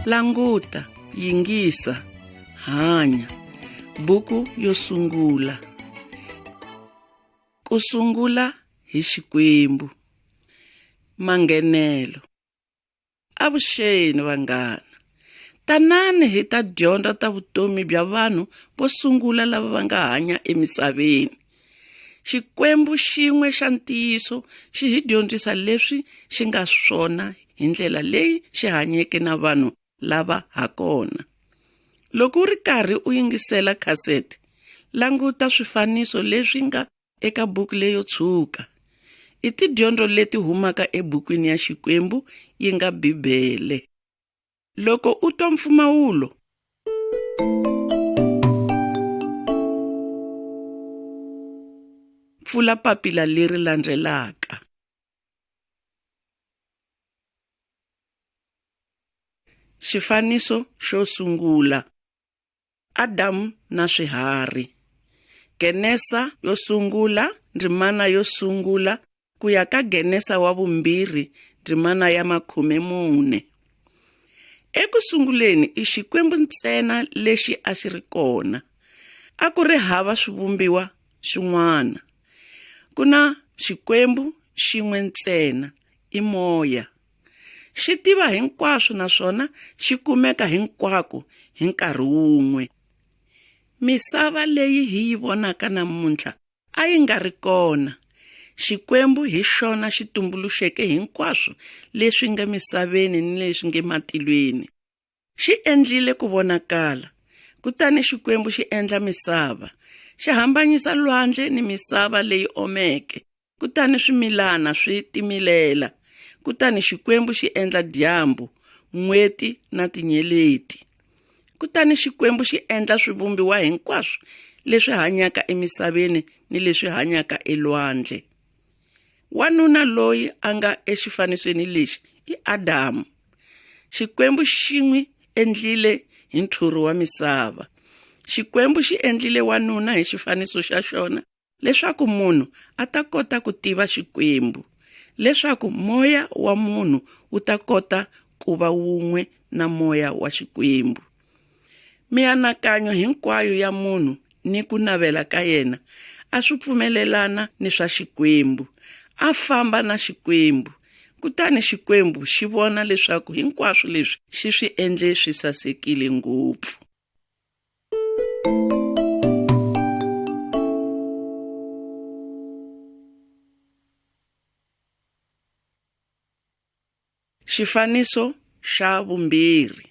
Languta, yingisa, hanya. Buku yo sungula. Ku sungula hi Xikwembu. Mangenelo. Avuxeni vanghana. Tanani hi ta dyondza ta vutomi bya vanhu vo sungula lava va nga hanya emisaveni. Xikwembu xin'we xa ntiyiso xi hi dyondzisa leswi xi nga swona hi ndlela leyi xi hanyeke na vanhu lava ha kona. Loko u ri karhi u yingisela cassette, languta swifaniso leswi nga eka buku leyo tshuka. I tidyondzo leti humaka ebukwini ya Xikwembu yi nga Bibele. Loko u twa mpfumawulo, pfula papila leri landzelaka. Xifaniso xo sungula. Adamu na swiharhi. Genesa yo sungula, ndzimana yo sungula, ku ya ka Genesa wa vumbirhi, ndzimana ya 40. Eku sunguleni i Xikwembu ntsena lexi a xi ri kona. A ku ri hava swivumbiwa xin'wana. Ku na Xikwembu xin'we ntsena, i Moya. Xi tiva hinkwaswo naswona xi kumeka hinkwako hi nkarhi wun'we. Misava leyi hi yi vonaka namuntlha a yi nga ri kona. Xikwembu hi xona xi tumbuluxeke hinkwaswo leswi nga misaveni ni leswi nga matilweni. Xi endlile ku vonakala. Kutani Xikwembu xi endla misava. Xi hambanyisa lwandle ni misava leyi omeke. Kutani swimilana swi timilela. Kutani Xikwembu xi endla dyambu, n'weti na tinyeleti. Kutani Xikwembu xi endla swivumbiwa hinkwaswo leswi hanyaka emisaveni ni leswi hanyaka elwandle. Wanuna loyi a nga exifanisweni lexi i Adamu. Xikwembu xi n'wi endlile hi nthurho wa misava. Xikwembu xi endlile wanuna hi xifaniso xa xona leswaku munhu a ta kota ku tiva Xikwembu, leswaku moya wa munhu wu ta kota ku va wun'we na moya wa Xikwembu. Mianakanyo hinkwayo ya munhu ni ku navela ka yena a swi pfumelelana ni swa Xikwembu. A famba na Xikwembu. Kutani Xikwembu xi vona leswaku hinkwaswo leswi xi swi endle swi sasekile ngopfu. Xifaniso xa vumbirhi.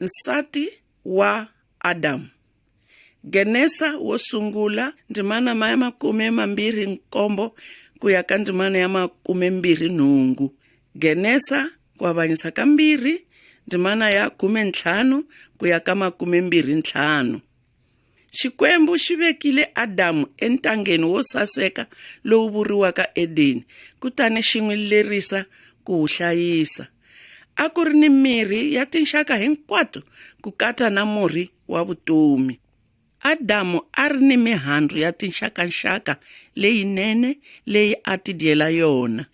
Nsati wa Adamu. Genesa wo sungula, ndzimana ya 27 ku ya ka ndzimana ya 28. Genesa ku avanyisa ka 2, ndzimana ya 15 ku ya ka 25. Xikwembu xi vekile Adamu entangeni wo saseka lowu vuriwaka Edeni. Kutani xi n'wi lerisa ku wu hlayisa. A ku ri ni mirhi ya tinxaka hinkwato ku katsa na murhi wa vutomi. Adamu a ri ni mihandzu ya tinxakanxaka leyinene leyi a ti dyela yona.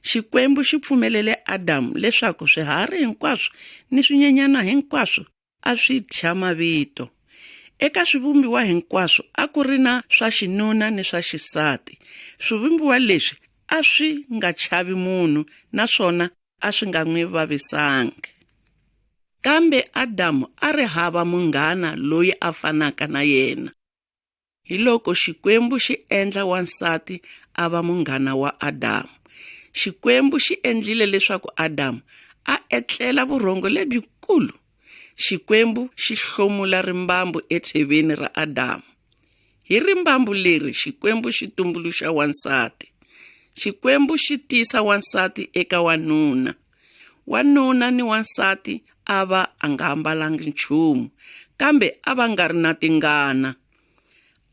Xikwembu xi pfumelele Adamu leswaku swiharhi hinkwaswo ni swinyenyana hinkwaswo a swi thya mavito. Eka swivumbiwa hinkwaswo a ku ri na swa xinuna ni swa xisati. Swivumbiwa leswi a swi nga chavi munhu naswona a swi nga n'wi vavisangi. Kambe Adamu a ri hava munghana loyi a fanaka na yena. Hi loko Xikwembu xi endla wansati a va munghana wa Adamu. Xikwembu xi endlile leswaku Adamu a etlela vurhongo lebyikulu. Xikwembu xi hlomula rimbambu etsheveni ra Adamu. Hi rimbambu leri Xikwembu xi tumbuluxa wansati. Xikwembu xi tisa wansati eka wanuna. Wanuna ni wansati a va a nga ambalangi nchumu, kambe a va nga ri na tingana.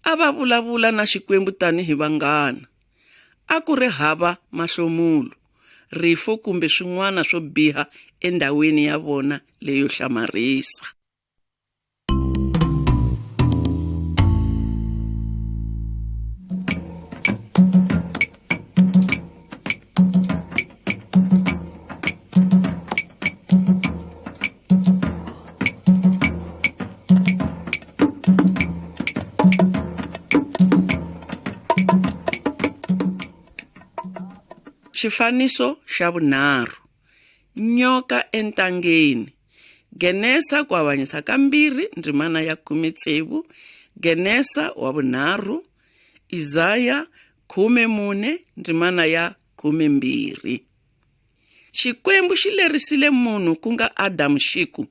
A va vulavula na Xikwembu tanihi vanghana. A ku ri hava mahlomulo, rifo kumbe swin'wana swo biha endhawini ya vona leyo hlamarisa. Xifaniso xa vunharhu, nyoka entangeni. Genesa ku avanyisa ka 2 ndzimana ya 16, Genesa wa vunharhu, Isaya 14 ndzimana ya 12. Xikwembu xi lerisile munhu ku nga Adamu xiku,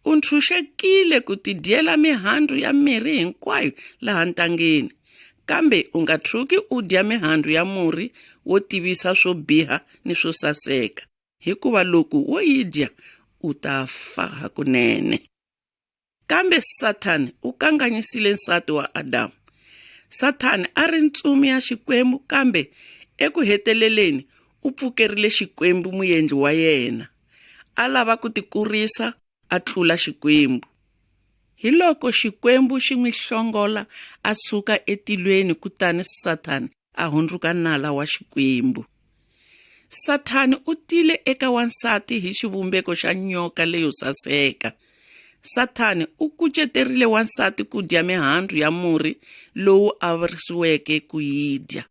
u ntshunxekile ku tidyela mihandzu ya miri hinkwayo laha ntangeni, kambe u nga tshuki u dya mihandzu ya murhi wo tivisa swo biha ni swo saseka, hikuva loko wo yi dya u ta fa hakunene. Kambe Sathani u kanganyisile nsati wa Adamu. Sathani a ri ntsumi ya Xikwembu, kambe eku heteleleni u pfukerile Xikwembu muendli wa yena. A lava ku tikurisa a tlula Xikwembu. Hi loko Xikwembu xi n'wi hlongola a suka etilweni, kutani Sathani a hundzuka nala wa Xikwembu. Sathani u tile eka wansati hi xivumbeko xa nyoka leyo saseka. Sathani u kuceterile wansati ku dya mihandzu ya murhi lowu avirisiweke ku yi dya.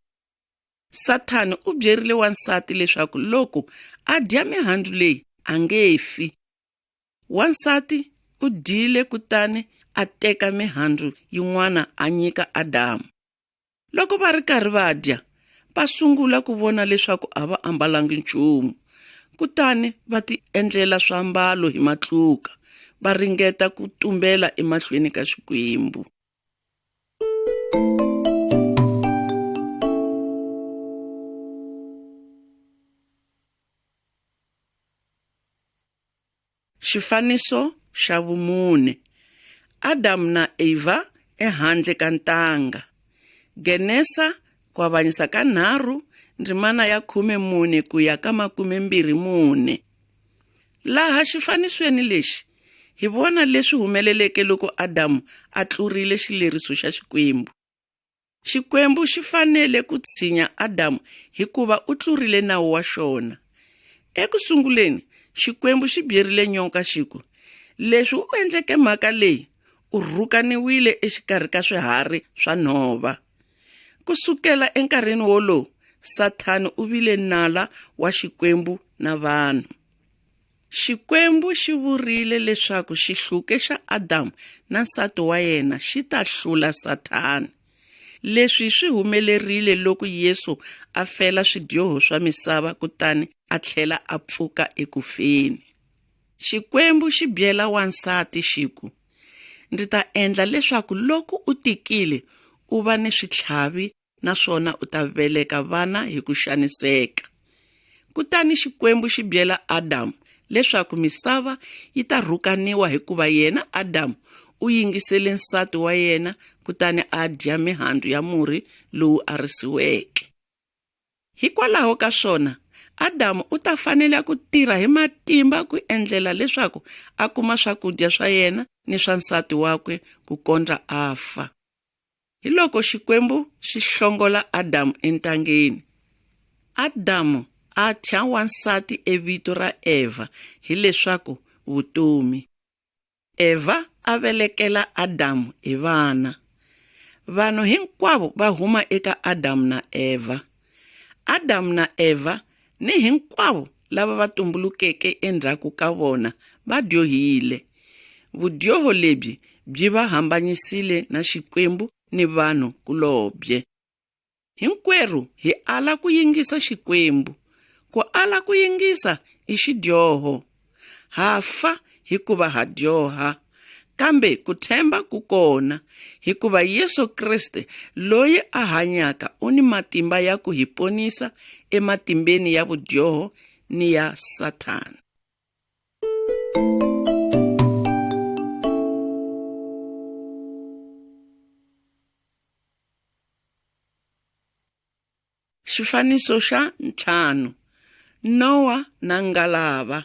Sathani u byerile wansati leswaku loko a dya mihandzu leyi a nge fi. Wansati u dyile kutani a teka mihandzu yin'wana a nyika Adamu. Loko va ri karhi va dya, va sungula ku vona leswaku a va ambalangi nchumu. Kutani va ti endlela swiambalo hi matluka, va ringeta ku tumbela emahlweni ka Xikwembu. Xifaniso xa vumune, Adamu na Eva ehandle ka ntanga. Genesa ku avanyisa ka 3 ndzimana ya 14 ku ya ka 24. Laha xifanisweni lexi hi vona leswi humeleleke loko Adamu a tlurile xileriso xa Xikwembu. Xikwembu xi fanele ku tshinya Adamu hikuva u tlurile nawu wa xona. Eku sunguleni Xikwembu xi byerile nyoka xiku, leswi u endleke mhaka leyi u rhukaniwile exikarhi ka swiharhi swa nhova. Kusukela enkarhini wolowo, Sathani u vile nala wa Xikwembu na vanhu. Xikwembu xi vurile leswaku xihluke xa Adamu na nsati wa yena xi ta hlula Sathani. Leswi swi humelerile loko Yesu a fela swidyoho swa misava kutani a tlhela a pfuka ekufeni. Xikwembu xi byela wansati xiku, ndzi ta endla leswaku loko u tikile u va ni switlhavi, naswona u ta veleka vana hi ku xaniseka. Kutani Xikwembu xi byela Adamu leswaku misava yi ta rhukaniwa hikuva yena Adamu u yingisele nsati wa yena, kutani a dya mihandzu ya murhi lowu arisiweke. Hikwalaho ka swona, Adamu u ta fanele ku tirha hi matimba ku endlela leswaku a kuma swakudya swa yena ni swa nsati wakwe ku kondza a fa. Hi loko Xikwembu xi hlongola Adamu entangeni, Adamu a thya wansati evito ra Eva hileswaku vutomi. Eva a velekela Adamu hi vana. Vanhu hinkwavo va huma eka Adamu na Eva. Adamu na Eva ni hinkwavo lava va tumbulukeke endzhaku ka vona va dyohile. Vudyoho lebyi byi va hambanyisile na Xikwembu ni vanhu kulobye. Hinkwerhu hi ala ku yingisa Xikwembu. Ku ala ku yingisa i xidyoho. Ha fa hikuva ha dyoha, kambe ku themba ku kona hikuva Yesu Kriste loyi a hanyaka u ni matimba ya ku hi ponisa ematimbeni ya vudyoho ni ya Sathani. Xifaniso xa 5, Nowa na ngalava.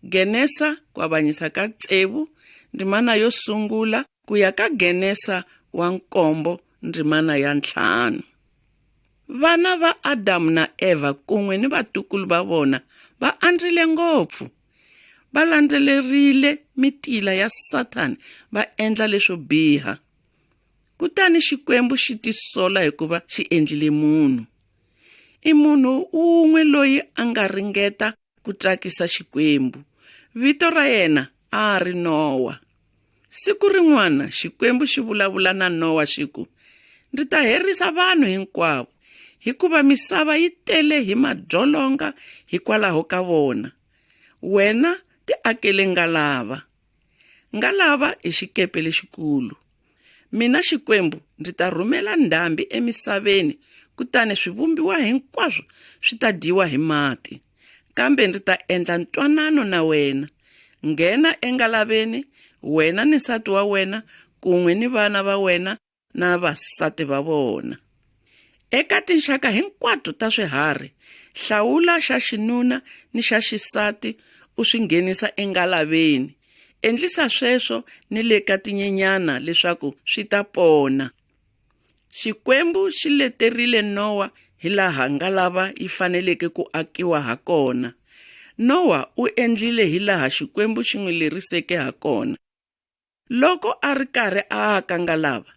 Genesa ku avanyisa ka 6 ndzimana yo sungula ku ya ka Genesa wa 7 ndzimana ya 5. Vana va Adamu na Eva kun'we ni vatukulu va vona va andzile ngopfu. Va landzelerile mitila ya Sathani va endla leswo biha. Kutani Xikwembu xi tisola hikuva xi endlile munhu. i munhu un'we loyi a nga ringeta ku tsakisa Xikwembu. Vito ra yena a ri Nowa. Siku rin'wana Xikwembu xi vulavula na Nowa xiku, ndzi ta herisa vanhu hinkwavo, hikuva misava yi tele hi madzolonga hikwalaho ka vona. Wena ti akele ngalava. Ngalava i xikepe lexikulu. Mina Xikwembu ndzi ta rhumela ndhambi emisaveni, kutani swivumbiwa hinkwaswo swi ta dyiwa hi mati. Kambe ndzi ta endla ntwanano na wena. Nghena engalaveni, wena ni nsati wa wena, kun'we ni vana va wena na vasati va vona. Eka tinxaka hinkwato ta swiharhi, hlawula xa xinuna ni xa xisati u swi nghenisa engalaveni. Endlisa sweswo ni le ka tinyenyana leswaku swi ta pona. Xikwembu xi leterile Nowa hi laha ngalava yi faneleke ku akiwa ha kona. Nowa u endlile hi laha Xikwembu xi n'wi leriseke ha kona. Loko a ri karhi a aka ngalava,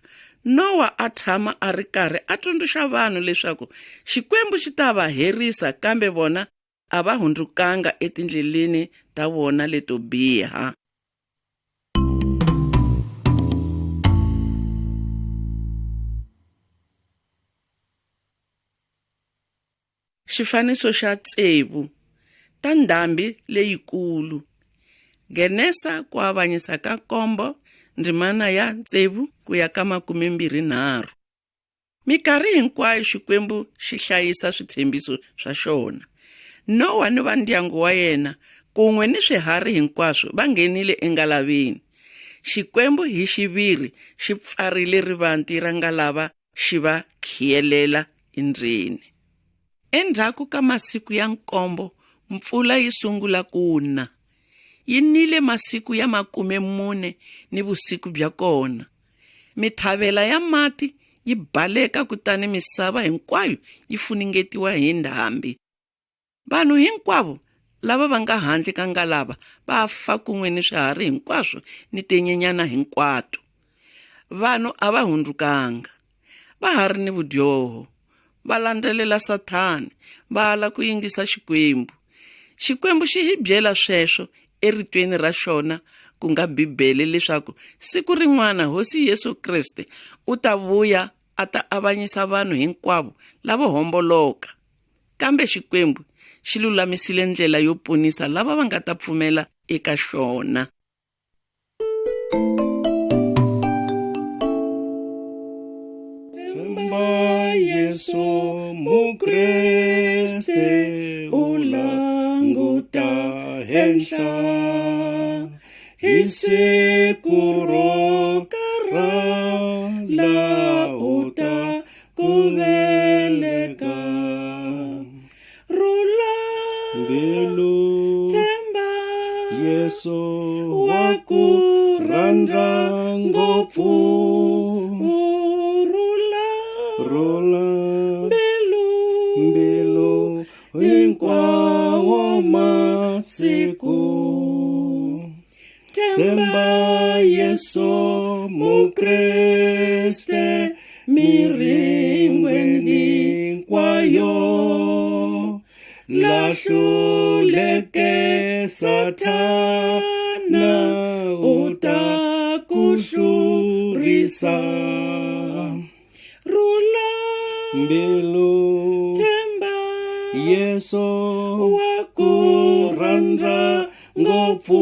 Nowa a tshama a ri karhi a tsundzuxa vanhu leswaku Xikwembu xi ta va herisa, kambe vona a va hundzukanga etindleleni ta vona leto biha. Xifaniso xa tsevu ta ndhambi leyikulu. Genesa ku avanyisa ka 7 ndzimana ya tsevu ku ya ka 23. Mikarhi hinkwayo Xikwembu xi hlayisa switshembiso swa xona. Nowa ni va ndyangu wa yena kun'we ni swiharhi hinkwaswo va nghenile engalaveni. Xikwembu hi xiviri xi pfarile rivanti ra ngalava xi va khiyelela endzeni. Endzhaku ka masiku ya 7 mpfula yi sungula ku na. Yi nile masiku ya 40 ni vusiku bya kona. Mithavela ya mati yi baleka, kutani misava hinkwayo yi funengetiwa hi ndhambi. Vanhu hinkwavo lava va nga handle ka ngalava va fa kun'we ni swiharhi hinkwaswo ni tinyenyana hinkwato. Vanhu a va hundzukanga, va ha ri ni vudyoho, va landzelela Sathani, va ala ku yingisa Xikwembu. Xikwembu xi hi byela sweswo eritweni ra xona ku nga Bibele leswaku siku rin'wana Hosi Yesu Kriste u ta vuya a ta avanyisa vanhu hinkwavo lava homboloka. Kambe Xikwembu xi lulamisile ndlela yo ponisa lava va nga ta pfumela eka xona. Yesu mukreste u languta henhla hi siku ro karhala u ta ku veleka. Rhula mbilu, tshemba Yesu wa ku rhandza ngopfu. Rhula mbilu hinkwawo masiku. Tshemba Yesu mukreste miringweni hinkwayo. Lahluleke Sathana u ta ku hlurisa. Rhula mbilu, tshemba Yesu wa ku rhandza ngopfu.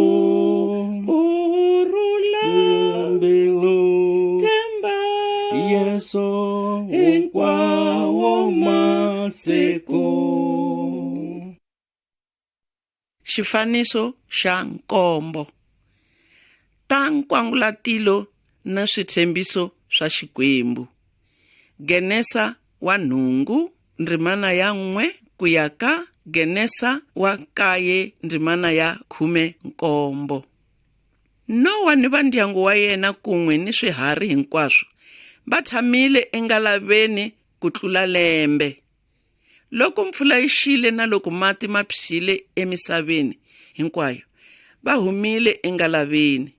Rhula mbilu, tshemba Yesu hinkwawo masiku. Xifaniso xa 7 ta nkwangulatilo na switshembiso swa Xikwembu. Genesa wa 8 ndzimana ya 1 ku ya ka Genesa wa 9 ndzimana ya 17. Nowa ni va ndyangu wa yena kun'we ni swiharhi hinkwaswo va tshamile engalaveni ku tlula lembe. Loko mpfula yi xile na loko mati ma phyile emisaveni hinkwayo, va humile engalaveni.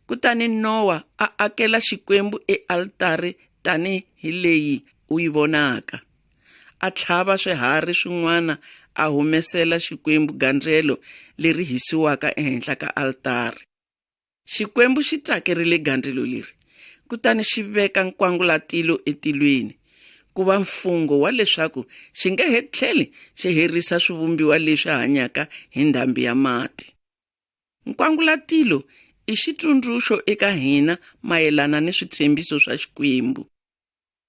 Kutani Nowa a akela Xikwembu ealitari tani hi leyi u yi vonaka. a tlhava swiharhi swin'wana a humesela Xikwembu-gandlelo leri hisiwaka ehenhla ka altare. Xikwembu xi tsakerile gandlelo leri, kutani xi veka nkwangulatilo etilweni, ku va mfungho wa leswaku xi nge he tlheli xi herisa swivumbiwa leswi hanyaka hi ndhambi ya mati. Nkwangulatilo i xitsundzuxo eka hina mayelana ni switshembiso swa Xikwembu.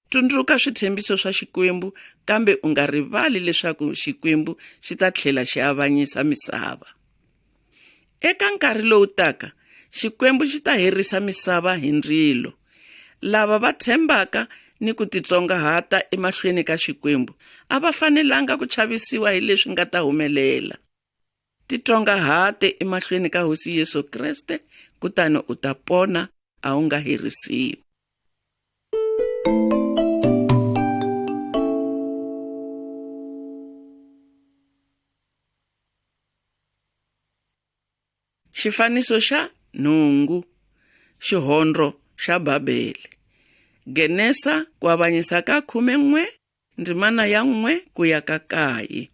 Tsundzuka switshembiso swa Xikwembu, kambe u nga rivali leswaku Xikwembu xi ta tlhela xi avanyisa misava. Eka nkarhi lowu taka, Xikwembu xi ta herisa misava hi ndzilo. Lava va tshembaka ni ku titsongahata emahlweni ka Xikwembu a va fanelanga ku chavisiwa hi leswi nga ta humelela. Titsongahate emahlweni ka Hosi Yesu Kreste, kutani u ta pona, a wu nga herisiwi. Xifaniso xa nhungu, xihondro xa Babele. Genesa ku avanyisa ka 11, ndzimana ya 1 ku ya ka 9.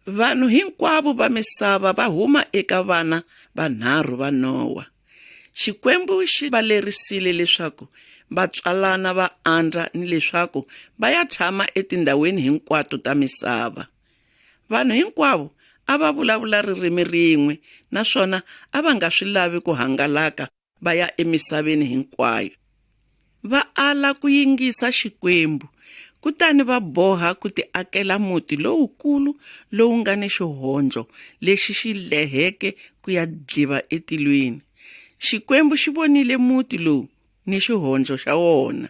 Vanhu hinkwavo va misava va huma eka vana vanharhu va Nowa. Xikwembu xi va lerisile leswaku va tswalana va andza ni leswaku va ya tshama etindhawini hinkwato ta misava. Vanhu hinkwavo a va vulavula ririmi rin'we, naswona a va nga swi lavi ku hangalaka va ya emisaveni hinkwayo. Va ala ku yingisa Xikwembu, kutani va boha ku ti akela muti lowukulu lowu nga ni xihondlo lexi xi leheke ku ya dliva etilweni. Xikwembu xi vonile muti lowu ni xihondlo xa wona.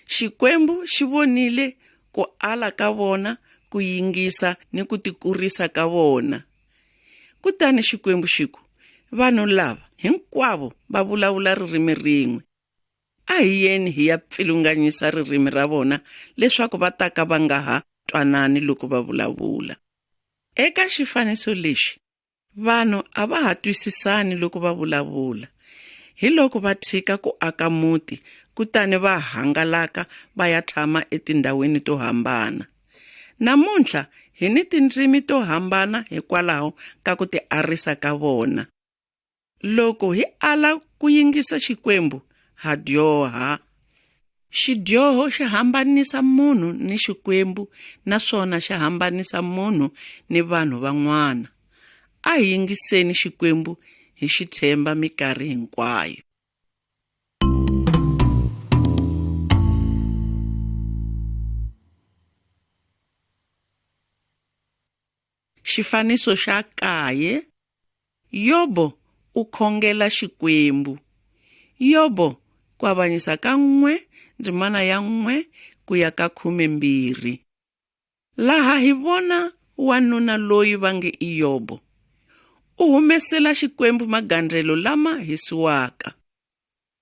Xikwembu xi vonile ku ala ka vona, ku yingisa ni ku tikurisa ka vona. Kutani Xikwembu xi ku, vanhu lava hinkwavo va vulavula ririmi rin'we. A hi yeni hi ya pfilunganyisa ririmi ra vona leswaku va ta ka va nga ha twanani loko va vulavula. Eka xifaniso lexi, vanhu a va ha twisisani loko va vulavula. Hi loko va tshika ku aka muti, kutani va hangalaka va ya tshama etindhawini to hambana. Namuntlha hi ni tindzimi to hambana hikwalaho ka ku ti arisa ka vona. Loko hi ala ku yingisa Xikwembu, ha dyoha. Xidyoho xi hambanisa munhu ni Xikwembu, naswona xi hambanisa munhu ni vanhu van'wana. A hi yingiseni Xikwembu hi xitshemba mikarhi hinkwayo. Xifaniso xa 9, Yobo u khongela Xikwembu. Yobo ku avanyisa ka 1, ndzimana ya 1 ku ya ka 12. Laha hi vona wanuna loyi va nge i Yobo. U humesela Xikwembu magandlelo lama hisiwaka.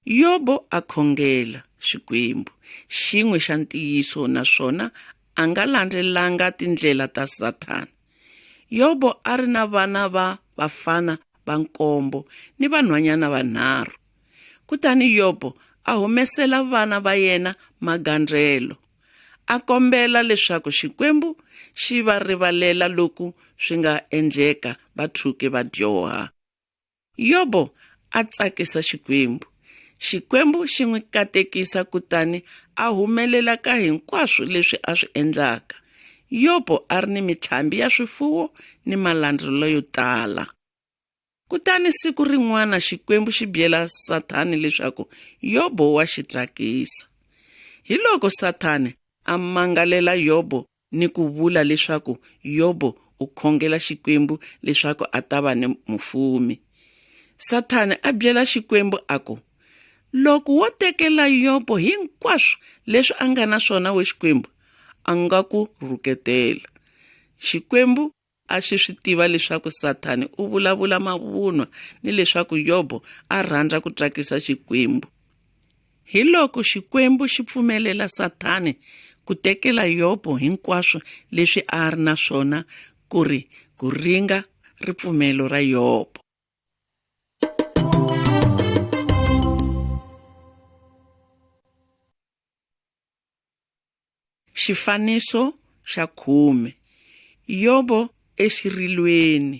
Yobo a khongela Xikwembu, xin'we xa ntiyiso, naswona a nga landzelanga tindlela ta Sathana. Yobo a ri na vana va vafana va 7 ni vanhwanyana 3. Kutani Yobo a humesela vana va yena magandlelo. A kombela leswaku Xikwembu xi va rivalela loku swi nga endleka va tshuke va dyoha. Yobo a tsakisa Xikwembu. Xikwembu xi n'wi katekisa, kutani a humelela ka hinkwaswo leswi a swi endlaka. Yobo a ri ni mitlhambi ya swifuwo ni malandzelelo yo tala. Kutani siku rin'wana Xikwembu xi byela Sathani leswaku Yobo wa xi tsakisa. Hi loko Sathani a mangalela Yobo ni ku vula leswaku Yobo u khongela Xikwembu leswaku a ta va ni mufumi. Sathani a byela Xikwembu a ku, loko wo tekela Yobo hinkwaswo leswi a nga na swona we Xikwembu, a nga ku rhuketela. Xikwembu a swi tiva leswaku Sathani u vulavula mavunwa ni leswaku Yobo a rhandza ku tsakisa Xikwembu. Hi loko Xikwembu xi pfumelela Sathani ku tekela Yobo hinkwaswo leswi a ri na swona, ku ri ku ringa ripfumelo ra Yobo. Xifaniso xa 10. Yobo exirilweni.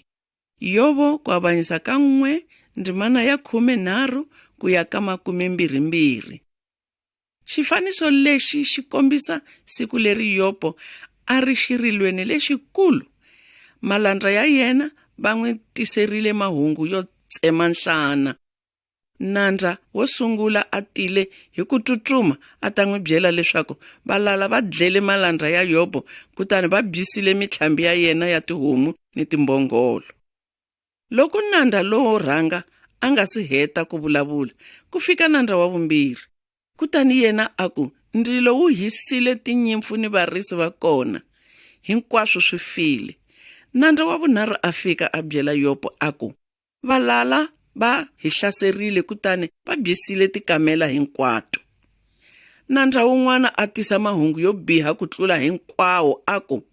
Yobo ku avanyisa ka 1 ndzimana ya 13 ku ya ka 22. Xifaniso lexi xi kombisa siku leri Yobo a ri xirilweni lexikulu. Malandra ya yena va n'wi tiserile mahungu yo tsema nhlana. Nandza wo sungula a tile hi ku tsutsuma a ta n'wi byela leswaku valala va dlele malandra ya Yobo, kutani va bhisile mitlhambi ya yena ya tihomu ni timbhongolo. Loko nandza lowo rhanga a nga si heta ku vulavula, ku fika nandza wa vumbirhi. Kutani yena a ku, ndzilo wu hisile tinyimpfu ni varisi va kona, hinkwaswo swi file. Nandza wa vunharhu a fika a byela Yobo a ku, valala va hi hlaserile kutani va bhisile tikamela hinkwato. Nandza wun'wana a tisa mahungu yo biha ku tlula hinkwawo a ku,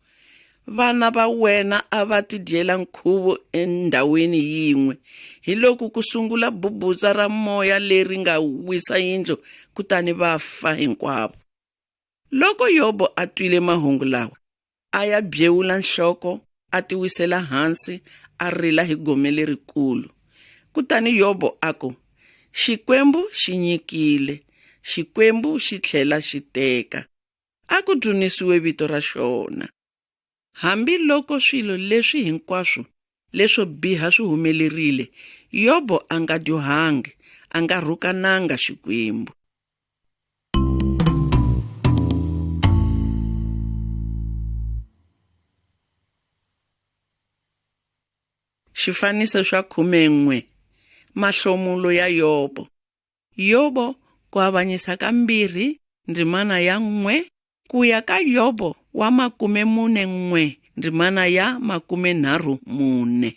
vana va wena a va tidyela nkhuvo endhawini yin'we, hi loko ku sungula bubutsa ra moya leri nga wisa yindlu kutani va fa hinkwavo. Loko Yobo a twile mahungu lawa, a ya byewula nhloko, a ti wisela hansi, a rila hi gome lerikulu. Kutani Yobo a ku, Xikwembu xi nyikile, Xikwembu xi tlhela xi teka, a ku dzunisiwe vito ra xona. Hambi loko swilo leswi hinkwaswo leswo biha swi humelerile, Yobo a nga dyohangi, a nga rhukananga Xikwembu. Xifaniso xa 11. Mahlomulo ya Yobo. Yobo ku avanyisa ka 2 ndzimana ya 1 ku ya ka Yobo wa 41 ndzimana ya 34.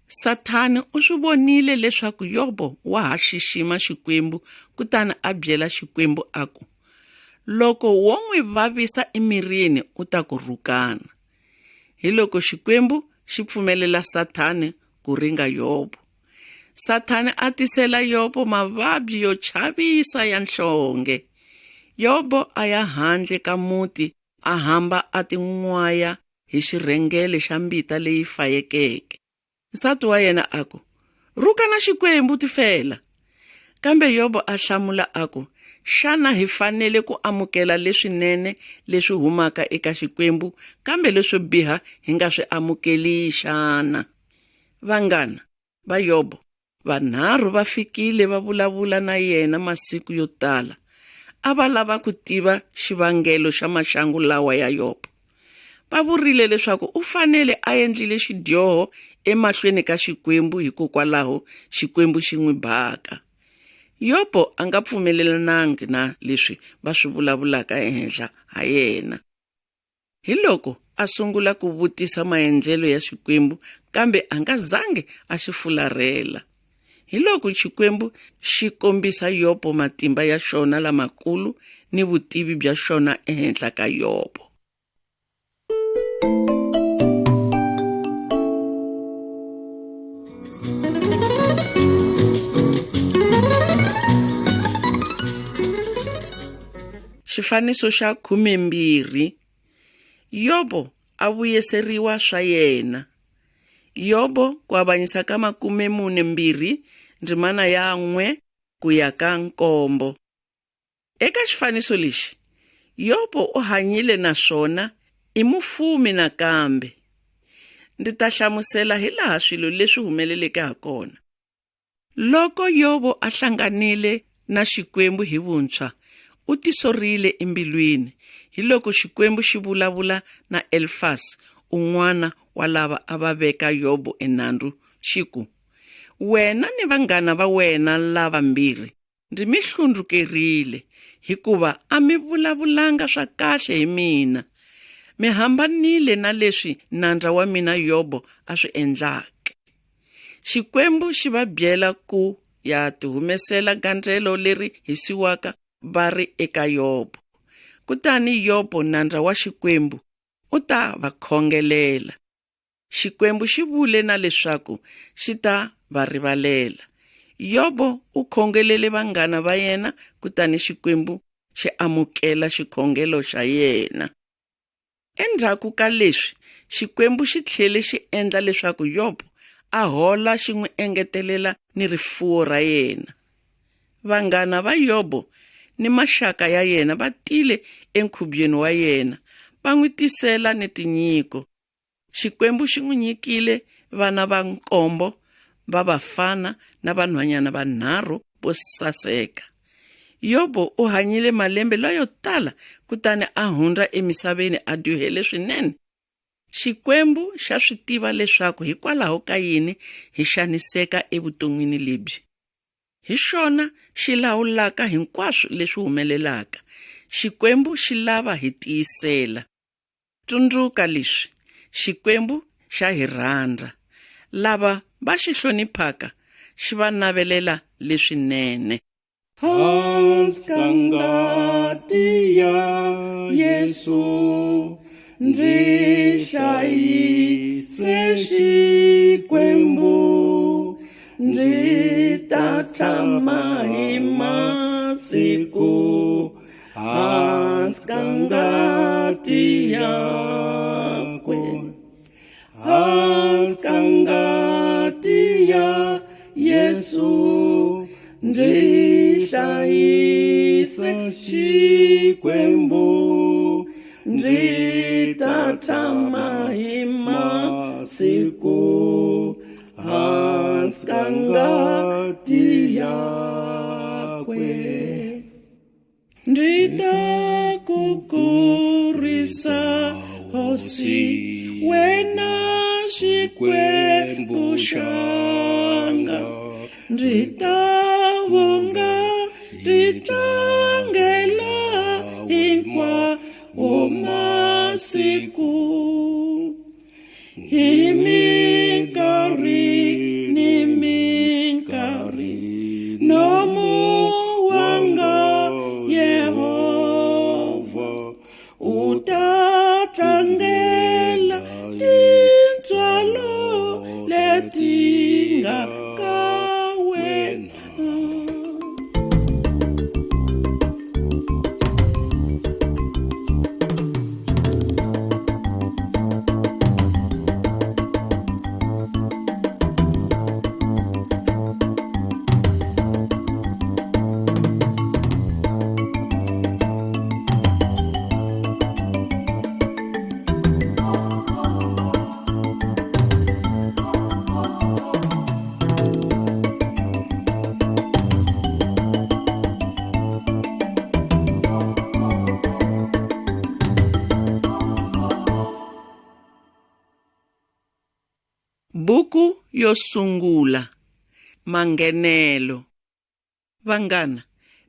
Sathani u swi vonile leswaku Yobo wa ha xixima Xikwembu, kutani a byela Xikwembu a ku, loko wo n'wi vavisa emirini u ta ku rhukana. Hi loko Xikwembu xi pfumelela Sathani ku ringa Yobo. Sathani a tisela Yobo mavabyi yo chavisa ya nhlonge. Yobo a ya handle ka muti, a hamba a tin'waya hi xirhengele xa mbita leyi fayekeke. Nsati wa yena a ku, rhukana Xikwembu tifela. Kambe Yobo a hlamula a ku, xana hi fanele ku amukela leswinene leswi humaka eka Xikwembu, kambe leswo biha hi nga swi amukeli xana? Vanghana va Yobo vanharhu va fikile va vulavula na yena masiku yo tala. A va lava ku tiva xivangelo xa maxangu lawa ya Yobo. Va vurile leswaku u fanele a endlile xidyoho emahlweni ka Xikwembu, hikokwalaho Xikwembu xi n'wi baka. Yobo a nga pfumelelanangi na leswi va swi vulavulaka ehenhla ha yena. Hi loko a sungula ku vutisa maendlelo ya Xikwembu, kambe a nga zange a xi fularhela. Hi loko Xikwembu xi kombisa Yobo matimba ya xona lamakulu ni vutivi bya xona ehenhla ka Yobo. Xifaniso xa 12. Yobo a vuyeseriwa swa yena. Yobo ku avanyisa ka 42 ndzimana ya 1 ku ya ka 7. Eka xifaniso lexi, Yobo u hanyile naswona i mufumi nakambe. Ndzi ta hlamusela hi laha swilo leswi humeleleke ha kona. Loko Yobo a hlanganile na Xikwembu hi vuntshwa, u tisorile embilwini, hi loko Xikwembu xi vulavula na Elifasi, un'wana wa lava a va veka Yobo enandzu, xiku, wena ni vanghana va wena lavambirhi ndzi mi hlundzukerile, hikuva a mi vulavulanga swa kahle hi mina. Mi hambanile na leswi nandza wa mina Yobo a swi endlaka. Xikwembu xi va byela ku ya ti humesela gandlelo leri hisiwaka va ri eka Yobo. Kutani Yobo, nandza wa Xikwembu, u ta va khongelela. Xikwembu xi vule na leswaku xi ta va rivalela. Yobo u khongelele vanghana va yena, kutani Xikwembu xi amukela xikhongelo xa yena. Endzhaku ka leswi, Xikwembu xi tlhele xi endla leswaku Yobo a hola xi n'wi engetelela ni rifuwo ra yena. Vanghana va Yobo ni maxaka ya yena va tile enkhubyeni wa yena, va n'wi tisela ni tinyiko. Xikwembu xi n'wi nyikile vana va 7 va vafana na vanhwanyana 3 vo saseka. Yobo u hanyile malembe layo tala kutani a hundza emisaveni a dyuhele swinene. Xikwembu xa swi tiva leswaku hikwalaho ka yini hi xaniseka evuton'wini lebyi. Hi xona xi lawulaka hinkwaswo leswi humelelaka. Xikwembu xi lava hi tiyisela. Tsundzuka leswi, Xikwembu xa hi rhandza. Lava va xi hloniphaka xi va navelela leswinene. Hansi ka ngati ya Yesu ndzi hlayise Xikwembu, ndzi ta tshama hi masiku hansi ka ngati yakwe. Hansi ka ngati ya Yesu ndzi hlayise Xikwembu, ndzi ta tshama hi masiku hansi ka ngati yakwe. Ndzi ta ku kurisa Hosi, wena Xikwembu xanga. Ndzi ta vonga, ndzi tlangela hinkwawo masiku. Hi minkarhi ni minkarhi, nomu wanga Yehova u ta tlangela tintswalo leti nga ka wena. Buku yo sungula, Manghenelo. Vanghana,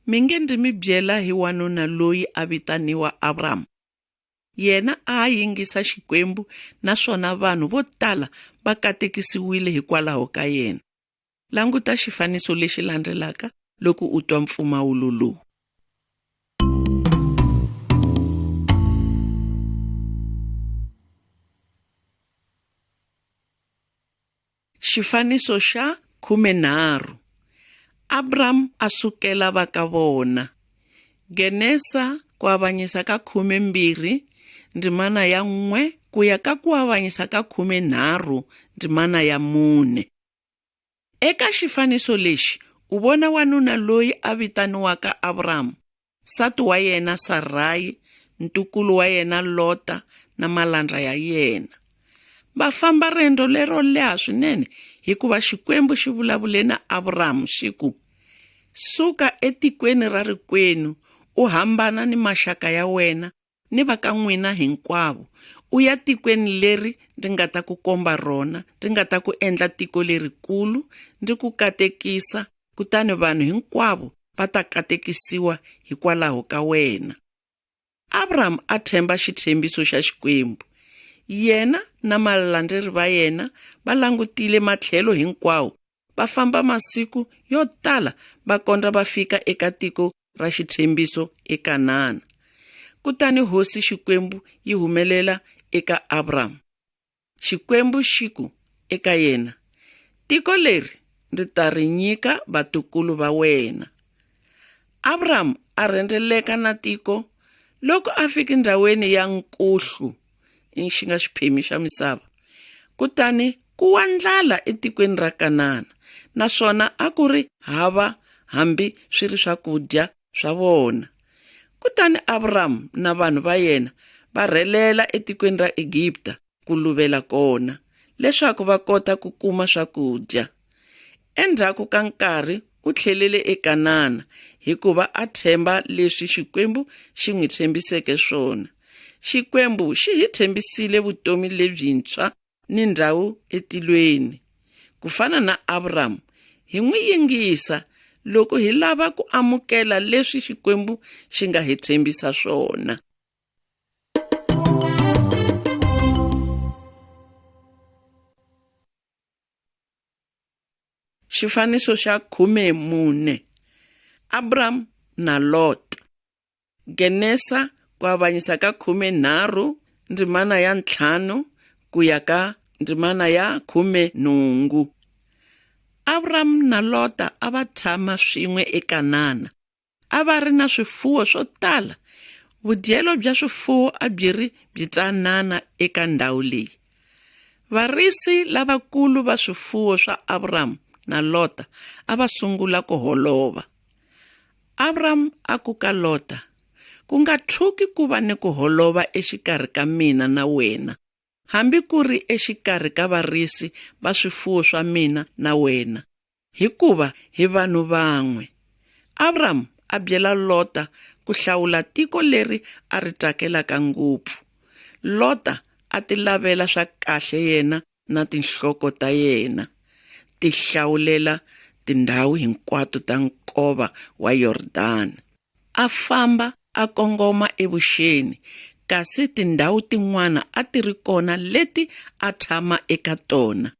mi nge ndzi mi byela hi wanuna loyi a vitaniwa Abraham. Yena a yingisa Xikwembu naswona vanhu vo tala va katekisiwile hikwalaho ka yena. Languta xifaniso lexi landzelaka loko u twa mpfumawulo lowu. Xifaniso xa 13. Abraham a sukela va ka vona. Genesa ku avanyisa ka 12, ndzimana ya 1 ku ya ka ku avanyisa ka 13, ndzimana ya 4. Eka xifaniso lexi u vona wanuna loyi a vitaniwaka Abraham, nsati wa yena Sarayi, ntukulu wa yena Lota na malandra ya yena. Va famba riendzo lero leha swinene hikuva Xikwembu xi vulavule na Abraham xi ku, suka etikweni ra rikwenu u hambana ni maxaka ya wena ni va ka n'wina hinkwavo, u ya tikweni leri ndzi nga ta ku komba rona, ndzi nga ta ku endla tiko lerikulu, ndzi ku katekisa, kutani vanhu hinkwavo va ta katekisiwa hikwalaho ka wena. Abraham a tshemba xitshembiso xa Xikwembu. Yena na malandleri va yena va langutile matlhelo hinkwawo, va famba masiku yo tala va kondza va fika eka tiko ra xitshembiso eKanana. Kutani Hosi Xikwembu yi humelela eka Abraham. Xikwembu xi ku eka yena, tiko leri ndzi ta ri nyika vatukulu va wena. Abraham a rhendzeleka na tiko. Loko a fika ndhawini ya nkuhlu, xi nga xiphemi xa misava. Kutani ku wa ndlala etikweni ra Kanana, naswona a ku ri hava hambi swi ri swakudya swa vona. Kutani Abramu na vanhu va yena va rhelela etikweni ra Egipta ku luvela kona, leswaku va kota ku kuma swakudya. Endzhaku ka nkarhi u tlhelele eKanana hikuva a tshemba leswi Xikwembu xi n'wi tshembiseke swona. Xikwembu xi hi tshembisile vutomi lebyintshwa ni ndhawu etilweni. Ku fana na Abramu, hi n'wi yingisa loko hi lava ku amukela leswi Xikwembu xi nga hi tshembisa swona. Xifaniso xa 14. Abramu na Lot. Genesa ku avanyisa ka 13 ndzimana ya 5 ku ya ka ndzimana ya 18. Abramu na Lota a va tshama swin'we eKanana. A va ri na swifuwo swo tala. Vudyelo bya swifuwo a byi ri byitsanana eka ndhawu leyi. Varisi lavakulu va swifuwo swa Abramu na Lota a va sungula ku holova. Abramu a ku ka Lota, ku nga tshuki ku va ni ku holova exikarhi ka mina na wena, hambi ku ri exikarhi ka varisi va swifuwo swa mina na wena, hikuva hi vanhu van'we. Abramu a byela Lota ku hlawula tiko leri a ri tsakelaka ngopfu. Lota a ti lavela swa kahle yena na tinhloko ta yena. Ti hlawulela tindhawu hinkwato ta nkova wa Yordani. A famba a kongoma evuxeni, kasi tindhawu tin'wana a ti ri kona leti a tshama eka tona.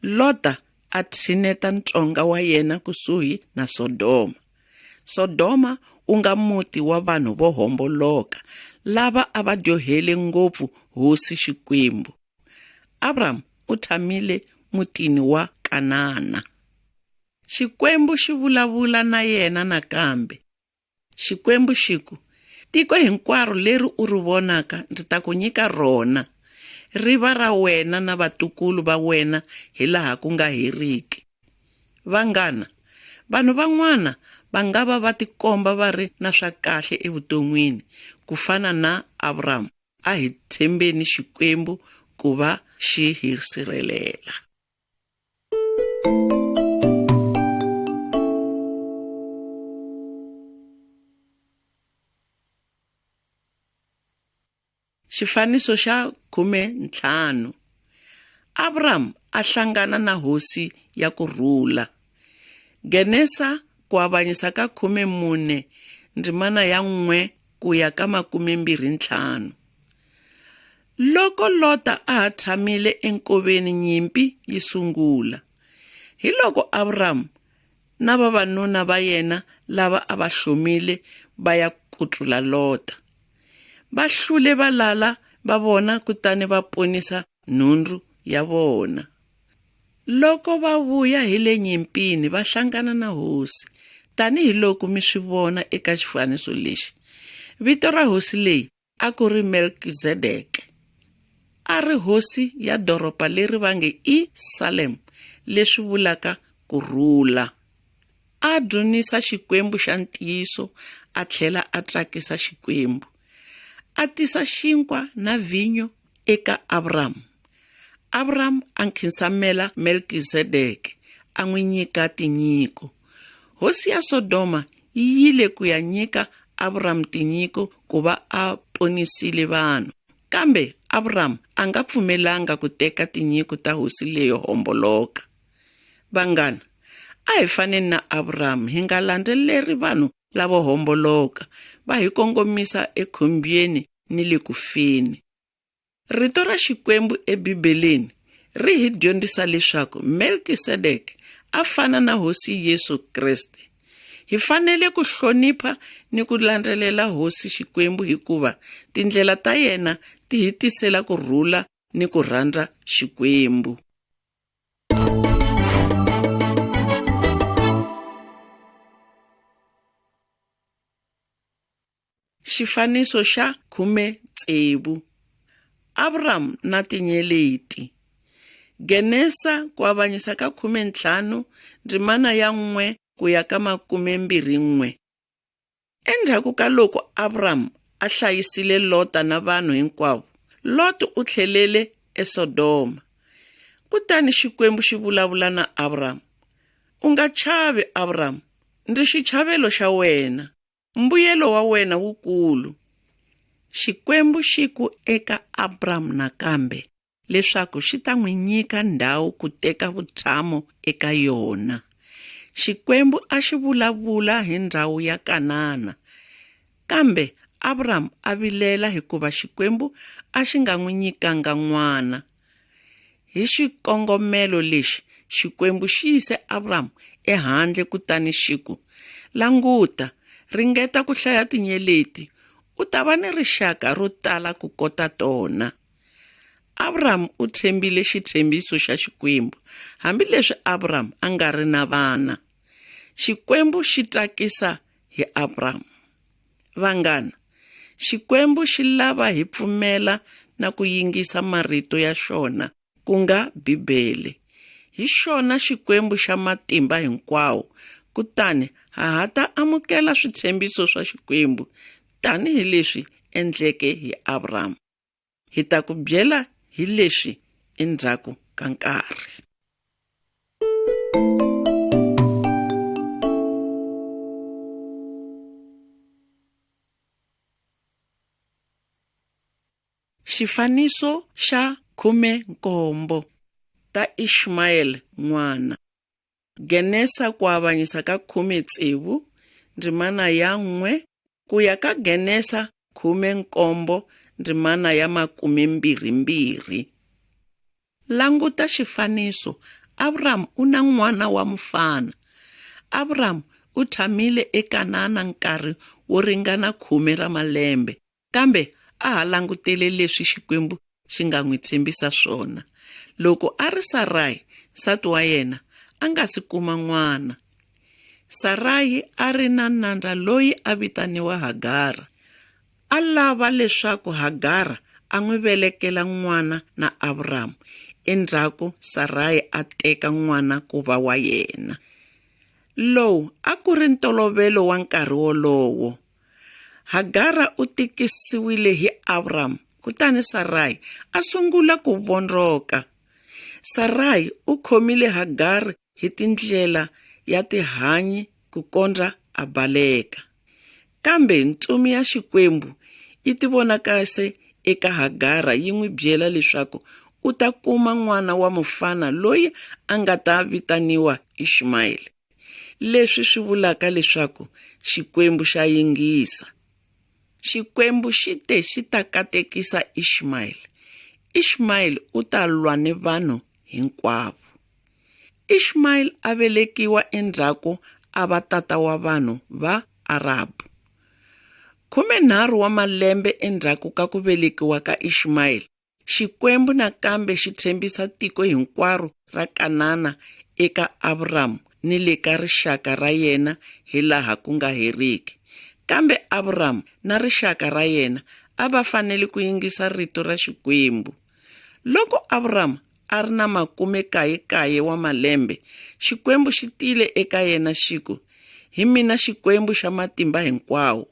Lota a tshineta ntsonga wa yena kusuhi na Sodoma. Sodoma u nga muti wa vanhu vo homboloka, lava a va dyohele ngopfu hosi Xikwembu. Abramu u tshamile mutini wa Kanana. Xikwembu xi vulavula na yena nakambe. Xikwembu xiku, tiko hinkwaro leri u ri vonaka ndzi ta ku nyika rona. Ri va ra wena na vatukulu va wena hi laha ku nga heriki. Vanghana, vanhu van'wana va nga va tikomba va ri na swa kahle evuton'wini ku fana na Abramu. A hi tshembeni Xikwembu ku va xi hi sirhelela. Xifaniso xa 15. Abramu a hlangana na hosi ya ku rhula. Genesa ku avanyisa ka 14 ndzimana ya 1 ku ya ka 25. Loko Lota a ha tshamile enkoveni nyimpi yi sungula. Hi loko Abramu na vavanuna va yena lava a va hlomile va ya kutlula Lota. Va hlule valala va vona kutani va ponisa nhundzu ya vona. Loko va vuya hi le nyimpini va hlangana na hosi, tanihiloko mi swi vona eka xifaniso lexi. Vito ra hosi leyi a ku ri Melkizedeke. A ri hosi ya doroba leri va nge i Salem, leswi vulaka ku rhula. A dzunisa Xikwembu xa ntiyiso, a tlhela a tsakisa Xikwembu. A tisa xinkwa na vinyo eka Abramu. Abramu a nkhinsamela Melkizedeke, a n'wi nyika tinyiko. Hosi ya Sodoma yi yile ku ya nyika Abramu tinyiko ku va a ponisile vanhu. Kambe Abramu a nga pfumelanga ku teka tinyiko ta hosi leyo homboloka. Vanghana, a hi faneni na Abramu hi nga landzeleri vanhu lavo homboloka, va hi kongomisa ekhombyeni ni le ku feni. Rito ra Xikwembu eBibeleni ri hi dyondzisa leswaku Melkizedeke a fana na hosi Yesu Kriste. Hi fanele ku hlonipha ni ku landzelela hosi Xikwembu hikuva tindlela ta yena ti hi tisela ku rhula ni ku rhandza Xikwembu. Xifaniso xa 16. Abraham na tinyeleti. Genesa ku avanyisa ka 15 ndzimana ya 1 ku ya ka 21. Endzhaku ka loko Abraham a hlayisile Lota na vanhu hinkwavo, Lot u tlhelele eSodoma. Kutani Xikwembu xi vulavula na Abraham, u nga chavi Abraham, ndzi xichavelo xa wena, mbuyelo wa wena wukulu. Xikwembu xi ku eka Abraham nakambe leswaku xi ta n'wi nyika ndhawu ku teka vutshamo eka yona. Xikwembu a xi vulavula hi ndhawu ya Kanana, kambe Abraham a vilela hikuva Xikwembu a xi nga n'wi nyikanga n'wana. Hi xikongomelo lexi, Xikwembu xi yise Abraham ehandle kutani xi ku, languta, ringeta ku hlaya tinyeleti, u ta va ni rixaka ro tala ku kota tona. Abraham u tshembile xitshembiso xa Xikwembu, hambileswi Abraham a nga ri na vana. Xikwembu xi tsakisa hi Abraham. Vanghana, Xikwembu xi lava hi pfumela na ku yingisa marito ya xona, ku nga Bibele. Hi xona Xikwembu xa matimba hinkwawo, kutani ha ta amukela switshembiso swa Xikwembu tanihi leswi endleke hi Abraham. Hi ta ku byela hi leswi endzhaku ka nkarhi. Xifaniso xa 17 ta Ishmael n'wana. Genesa ku avanyisa ka 16 ndzimana ya 1 ku ya ka Genesa 17 ndzimana ya 22. Languta xifaniso. Abraham u na n'wana wa mufana. Abraham u tshamile eKanana nkarhi wo ringana 10 ra malembe, kambe a ha langutele leswi Xikwembu xi nga n'wi tshembisa swona. Loko a ri Sarai, nsati wa yena, a nga si kuma n'wana. Sarai a ri na nandza loyi a vitaniwa Hagara. A lava leswaku Hagara a n'wi velekela n'wana na Abraham. Endzhaku Sarai a teka n'wana ku va wa yena. Lowu a ku ri ntolovelo wa nkarhi wolowo. Hagara u tikisiwile hi Abraham, kutani Sarai a sungula ku vondroka. Sarai u khomile Hagara hi tindlela ya tihanyi ku kondza a baleka. Kambe ntsumi ya Xikwembu yi tivonakase eka Hagara yi n'wi byela leswaku u ta kuma n'wana wa mufana loyi a nga ta vitaniwa Ishmael. Leswi swi vulaka leswaku Xikwembu xa yingisa. Xikwembu xi te xi ta katekisa Ishmael. Ishmael u ta lwa ni vanhu hinkwavo. Ishmael a velekiwa endzhaku a va tata wa vanhu va Arabu. 13 wa malembe endzhaku ka ku velekiwa ka Ishmael, Xikwembu nakambe xi tshembisa tiko hinkwaro ra Kanana eka Abraham ni le ka rixaka ra yena hi laha ku nga heriki. Kambe Abraham na rixaka ra yena a va fanele ku yingisa rito ra Xikwembu. Loko Abraham a ri na 99 wa malembe, Xikwembu xi tile eka yena xiku, hi mina Xikwembu xa matimba hinkwawo.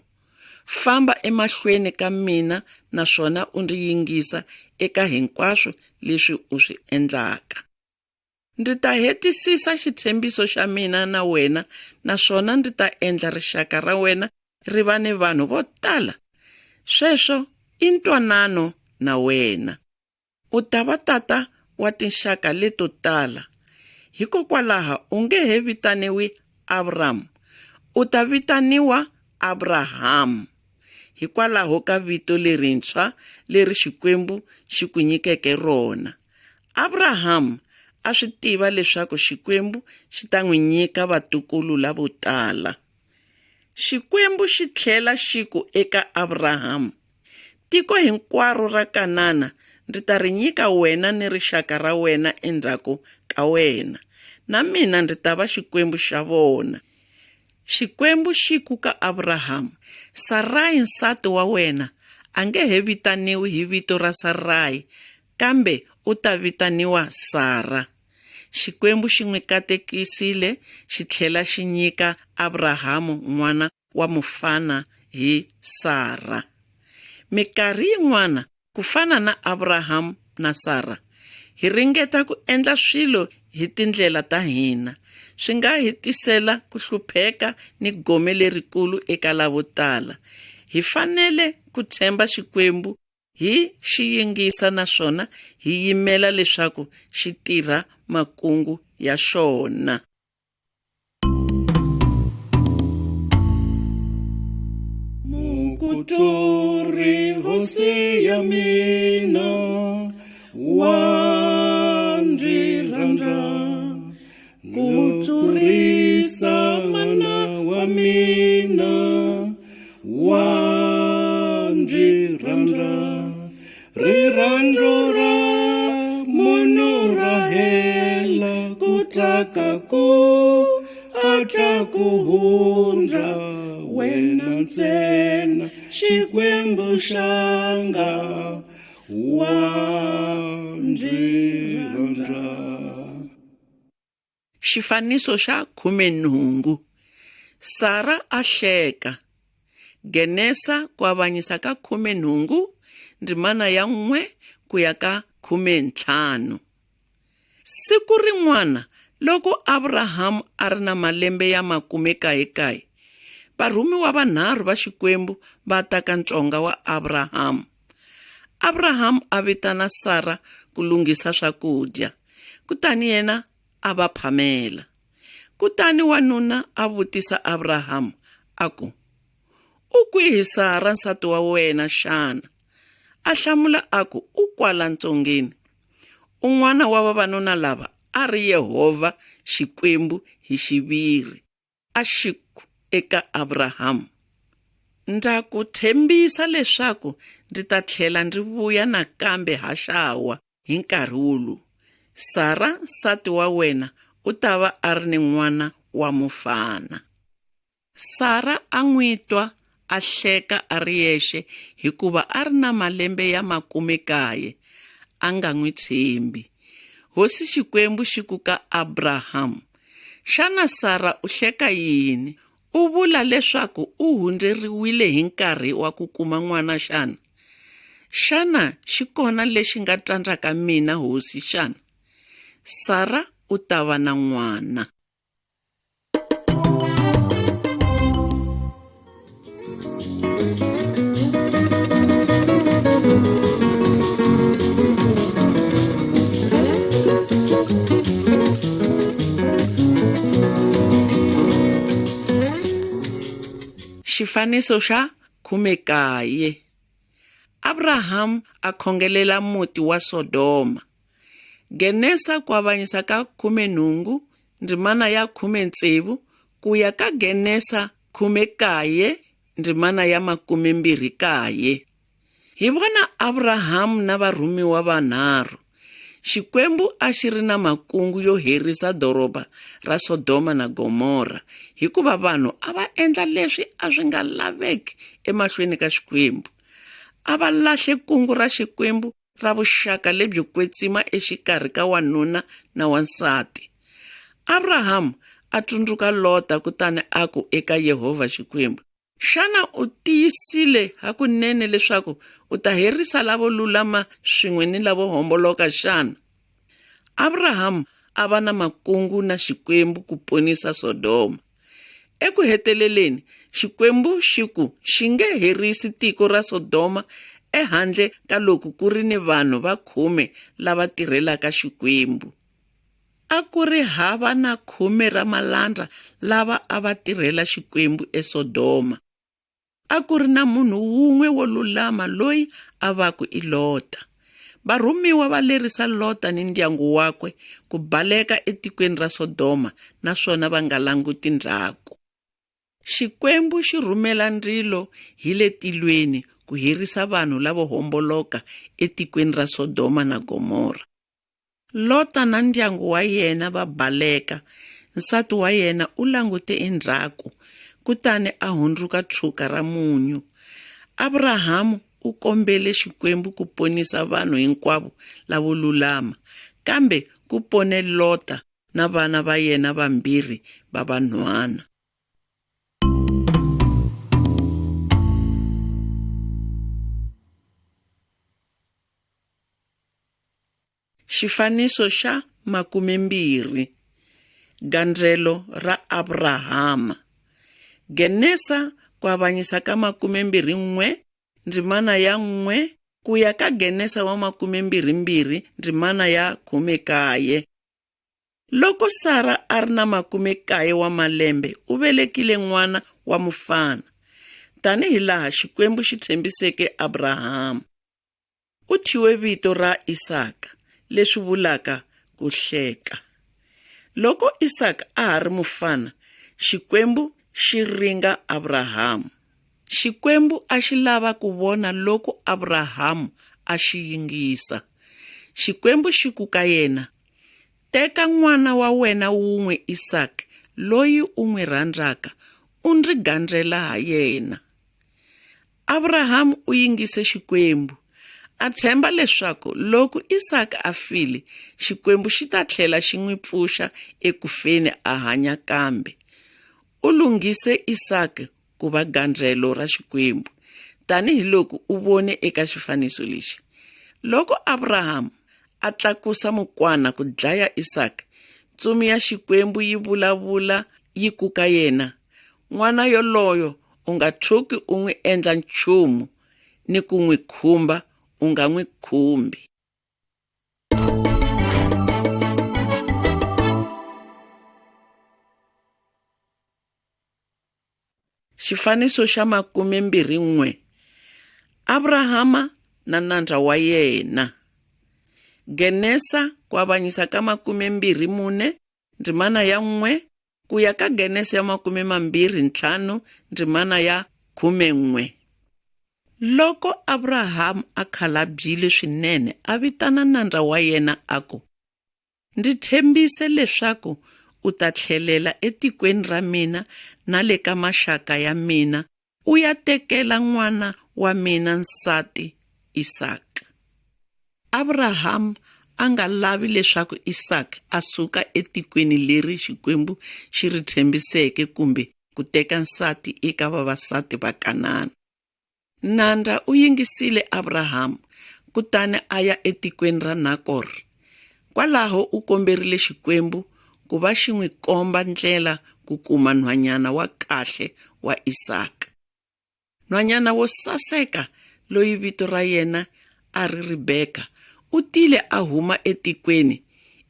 Famba emahlweni ka mina naswona u ndzi yingisa eka hinkwaswo leswi u swi endlaka. Ndzi ta hetisisa xitshembiso xa mina na wena, naswona ndzi ta endla rixaka ra wena ri va ni vanhu vo tala. Sweswo i ntwanano na wena. U ta va tata wa tinxaka leto tala. Hikokwalaho u nge he vitaniwi Abraham, u ta vitaniwa Abraham, hikwalaho ka vito lerintshwa leri Xikwembu xi ku nyikeke rona. Abraham a swi tiva leswaku Xikwembu xi ta n'wi nyika vatukulu lavo tala. Xikwembu xi tlhela xi ku eka Abraham, tiko hinkwaro ra Kanana ndzi ta ri nyika wena ni rixaka ra wena endzhaku ka wena, na mina ndzi ta va Xikwembu xa vona. Xikwembu xi ku ka Abraham, Sarai nsati wa wena a nge he vitaniwi hi vito ra Sarai, kambe u ta vitaniwa Sara. Xikwembu xi n'wi katekisile xi tlhela xi nyika Abrahamu n'wana wa mufana hi Sara. Mikarhi yin'wana ku fana na Abrahamu na Sara, hi ringeta ku endla swilo hi tindlela ta hina. Swi nga hi tisela ku hlupheka ni gome lerikulu eka lavo tala. Hi fanele ku tshemba Xikwembu, hi xi yingisa naswona hi yimela leswaku xi tirha makungu ya xona. Mukutori hosi ya mina wa ndzi rhandza, ku tlurisa mana wa mina wa ndzi rhandza. Rirhandzu ra munhu ra hela, ku tlaka ku atla ku hundza. Wena ntsena Xikwembu xanga wa ndzi rhandza. Xifaniso xa 18. Sara a hleka. Genesa ku avanyisa ka 18 ndzimana ya 1 ku ya ka 15. Siku rin'wana loko Abrahamu a ri na malembe ya 99, varhumiwa vanharhu va Xikwembu va ta ka ntsonga wa Abrahamu. Abrahamu a vitana Sara ku lunghisa swakudya, kutani yena a va phamela. Kutani wanuna a vutisa Abrahamu a ku, u kwihi Sara nsati wa wena xana? A hlamula a ku, u kwala ntsongeni. Un'wana wa vavanuna lava a ri Yehovha Xikwembu hi xiviri. A xiku eka Abrahamu, ndza ku tshembisa leswaku ndzi ta tlhela ndzi vuya nakambe haxawa hi nkarhi wulu. Sara nsati wa wena u ta va a ri ni n'wana wa mufana. Sara a n'wi twa a hleka a ri yexe hikuva a ri na malembe ya 90, a nga n'wi tshembi. Hosi Xikwembu xi ku ka Abrahamu, xana Sara u hleka yini? U vula leswaku u hundzeriwile hi nkarhi wa ku kuma n'wana xana? Xana xi kona lexi nga tsandzaka mina hosi xana? Sara u ta va na n'wana. Xifaniso xa 19. Abrahamu a khongelela muti wa Sodoma. Genesa ku avanyisa ka 18 ndzimana ya 16 ku ya ka Genesa 19 ndzimana ya 29. Hi vona Abrahamu na varhumiwa vanharhu. Xikwembu a xi ri na makungu yo herisa doroba ra Sodoma na Gomora, hikuva vanhu a va endla leswi a swi nga laveki emahlweni ka Xikwembu. A va lahle kungu ra Xikwembu ra vuxaka lebyi kwetsima exikarhi ka wanuna na wansati. Abrahamu a tsundzuka Lota kutani a ku eka Yehovha Xikwembu, xana u tiyisile hakunene leswaku u ta herisa lavo lulama swin'we ni lavo homboloka xana? Abrahamu a va na makungu na Xikwembu ku ponisa Sodoma. Eku heteleleni Xikwembu xi ku xi nge herisi tiko ra Sodoma ehandle ka loko ku ri ni vanhu va 10 lava tirhelaka Xikwembu. A ku ri hava na 10 ra malandra lava a va tirhela Xikwembu eSodoma. A ku ri na munhu wun'we wo lulama loyi a va ku i Lota. Varhumiwa va lerisa Lota ni ndyangu wakwe ku baleka etikweni ra Sodoma, naswona va nga languti ndzhaku. Xikwembu xi rhumela ndzilo hi le tilweni ku herisa vanhu lavo homboloka etikweni ra Sodoma na Gomora. Lota na ndyangu wa yena va baleka. Nsati wa yena u langute endzhaku, kutani a hundzuka tshuka ra munyu. Abrahamu u kombele Xikwembu ku ponisa vanhu hinkwavo lavo lulama, kambe ku pone Lota na vana va yena vambirhi va vanhwana. Xifaniso xa 20, gandlelo ra Abrahama. Genesa ku avanyisa ka 21 ndzimana ya 1 ku ya ka Genesa wa 22 ndzimana ya 19. Loko Sara a ri na 90 wa malembe u velekile n'wana wa mufana, tanihi laha Xikwembu xi tshembiseke Abrahama. U thyiwe vito ra Isaka, leswi vulaka ku hleka. Loko Isaka a ha ri mufana, Xikwembu xi ringa Abrahama. Xikwembu a xi lava ku vona loko Abrahama a xi yingisa. Xikwembu xi ku ka yena, teka n'wana wa wena wun'we Isaka, loyi u n'wi rhandzaka, u ndzi gandlela ha yena. Abrahama u yingise Xikwembu, a tshemba leswaku loko Isaka a file, Xikwembu xi ta tlhela xi n'wi pfuxa ekufeni a hanya kambe. U lunghise Isaka ku va gandlelo ra Xikwembu, tanihiloko u vone eka xifaniso lexi. Loko Abrahama a tlakusa mukwana ku dlaya Isaka, tsumi ya Xikwembu yi vulavula yi ku ka yena, n'wana yoloyo u nga tshuki u n'wi endla nchumu, ni ku n'wi khumba u nga n'wi khumbi. Xifaniso xa 21, Abrahama na nandza wa yena. Genesa ku avanyisa ka 24 ndzimana ya 1 ku ya ka Genesa ya 25 ndzimana ya 11. Loko Abrahama a khalabyile swinene, a vitana nandza wa yena aku, ndzi tshembise leswaku u ta tlhelela etikweni ra mina na le ka maxaka ya mina, u ya tekela n'wana wa mina nsati Isaka. Abrahama a nga lavi leswaku Isaka a suka etikweni leri Xikwembu xi ri tshembiseke kumbe ku teka nsati eka vavasati va Kanani. Nandza u yingisile Abrahama, kutani a ya etikweni ra Nakor. Kwalaho u komberile Xikwembu ku va xi n'wi komba ndlela ku kuma nhwanyana wa kahle wa Isaka. Nhwanyana wo saseka loyi vito ra yena a ri Rebeka, u tile a huma etikweni